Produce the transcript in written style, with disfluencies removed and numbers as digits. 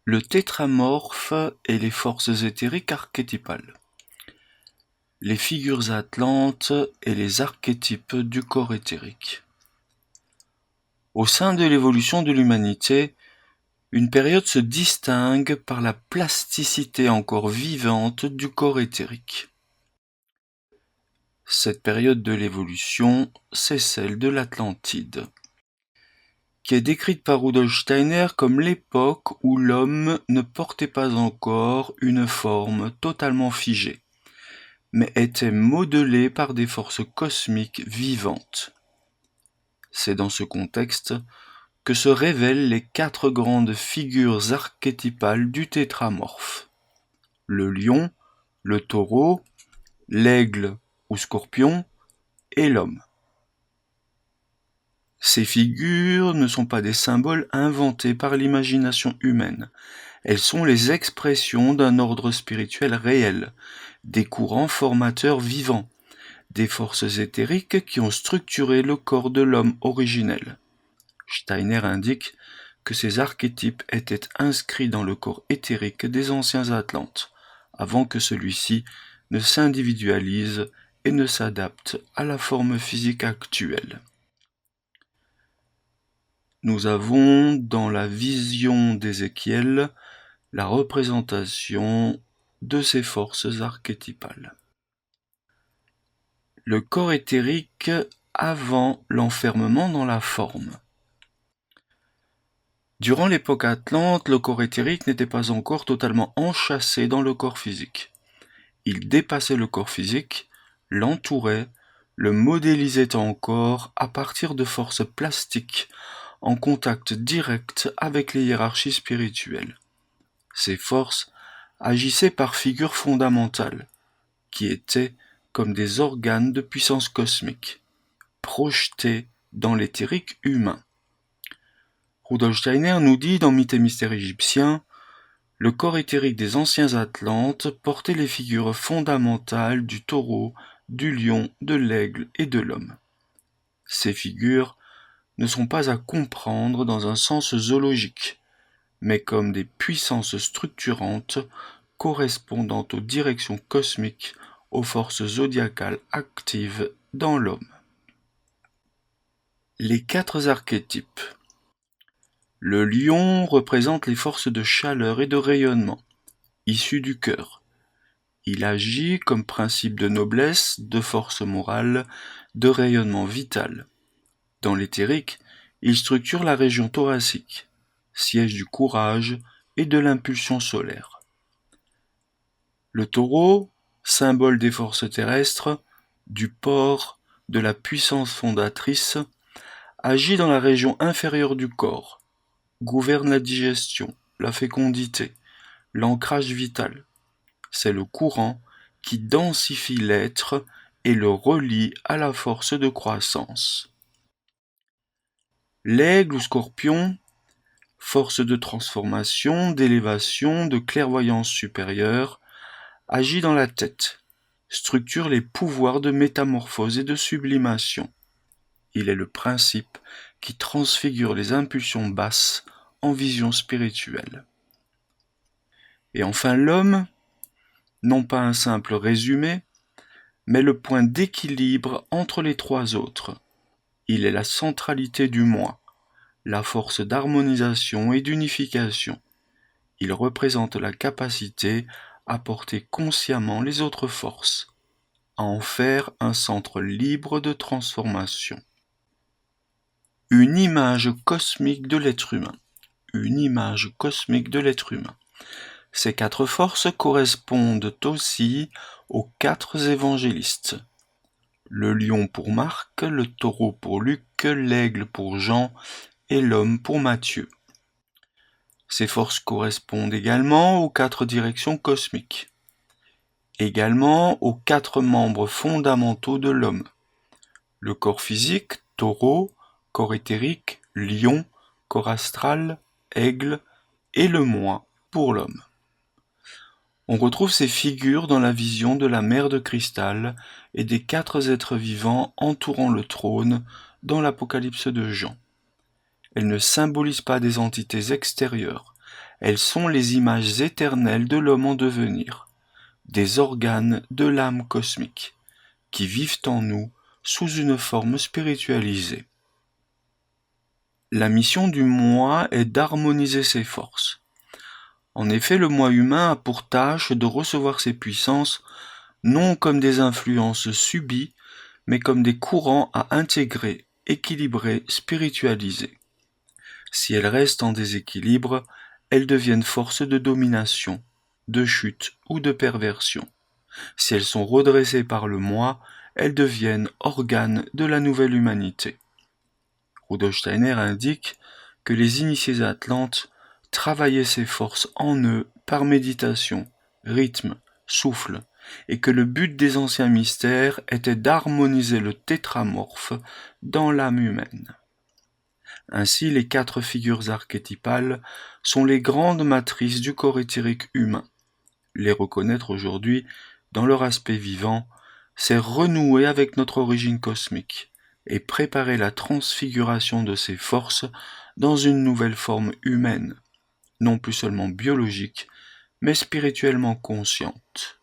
Le tétramorphe et les forces éthériques archétypales. Les figures atlantes et les archétypes du corps éthérique. Au sein de l'évolution de l'humanité, une période se distingue par la plasticité encore vivante du corps éthérique. Cette période de l'évolution, c'est celle de l'Atlantide, qui est décrite par Rudolf Steiner comme l'époque où l'homme ne portait pas encore une forme totalement figée, mais était modelé par des forces cosmiques vivantes. C'est dans ce contexte que se révèlent les 4 grandes figures archétypales du tétramorphe. Le lion, le taureau, l'aigle ou scorpion et l'homme. Ces figures ne sont pas des symboles inventés par l'imagination humaine. Elles sont les expressions d'un ordre spirituel réel, des courants formateurs vivants, des forces éthériques qui ont structuré le corps de l'homme originel. Steiner indique que ces archétypes étaient inscrits dans le corps éthérique des anciens Atlantes, avant que celui-ci ne s'individualise et ne s'adapte à la forme physique actuelle. Nous avons dans la vision d'Ézéchiel la représentation de ces forces archétypales. Le corps éthérique avant l'enfermement dans la forme. Durant l'époque atlante, le corps éthérique n'était pas encore totalement enchâssé dans le corps physique. Il dépassait le corps physique, l'entourait, le modélisait encore à partir de forces plastiques, en contact direct avec les hiérarchies spirituelles. Ces forces agissaient par figures fondamentales, qui étaient comme des organes de puissance cosmique, projetés dans l'éthérique humain. Rudolf Steiner nous dit dans Mythes et mystères égyptiens, le corps éthérique des anciens Atlantes portait les figures fondamentales du taureau, du lion, de l'aigle et de l'homme. Ces figures ne sont pas à comprendre dans un sens zoologique, mais comme des puissances structurantes correspondant aux directions cosmiques, aux forces zodiacales actives dans l'homme. Les 4 archétypes. Le lion représente les forces de chaleur et de rayonnement, issues du cœur. Il agit comme principe de noblesse, de force morale, de rayonnement vital. Dans l'éthérique, il structure la région thoracique, siège du courage et de l'impulsion solaire. Le taureau, symbole des forces terrestres, du port, de la puissance fondatrice, agit dans la région inférieure du corps, gouverne la digestion, la fécondité, l'ancrage vital. C'est le courant qui densifie l'être et le relie à la force de croissance. L'aigle ou scorpion, force de transformation, d'élévation, de clairvoyance supérieure, agit dans la tête, structure les pouvoirs de métamorphose et de sublimation. Il est le principe qui transfigure les impulsions basses en vision spirituelle. Et enfin l'homme, non pas un simple résumé, mais le point d'équilibre entre les 3 autres. Il est la centralité du moi, la force d'harmonisation et d'unification. Il représente la capacité à porter consciemment les autres forces, à en faire un centre libre de transformation. Une image cosmique de l'être humain. Une image cosmique de l'être humain. Ces 4 forces correspondent aussi aux 4 évangélistes. Le lion pour Marc, le taureau pour Luc, l'aigle pour Jean et l'homme pour Matthieu. Ces forces correspondent également aux 4 directions cosmiques. Également aux 4 membres fondamentaux de l'homme. Le corps physique, taureau, corps éthérique, lion, corps astral, aigle, et le moi pour l'homme. On retrouve ces figures dans la vision de la mer de cristal et des 4 êtres vivants entourant le trône dans l'Apocalypse de Jean. Elles ne symbolisent pas des entités extérieures, Elles sont les images éternelles de l'homme en devenir, des organes de l'âme cosmique, qui vivent en nous sous une forme spiritualisée. La mission du moi est d'harmoniser ses forces. En effet, le moi humain a pour tâche de recevoir ses puissances non comme des influences subies, mais comme des courants à intégrer, équilibrer, spiritualiser. Si elles restent en déséquilibre, elles deviennent forces de domination, de chute ou de perversion. Si elles sont redressées par le moi, elles deviennent organes de la nouvelle humanité. Rudolf Steiner indique que les initiés atlantes travaillaient ces forces en eux par méditation, rythme, souffle, et que le but des anciens mystères était d'harmoniser le tétramorphe dans l'âme humaine. Ainsi, les 4 figures archétypales sont les grandes matrices du corps éthérique humain. Les reconnaître aujourd'hui dans leur aspect vivant, c'est renouer avec notre origine cosmique et préparer la transfiguration de ces forces dans une nouvelle forme humaine, non plus seulement biologique, mais spirituellement consciente.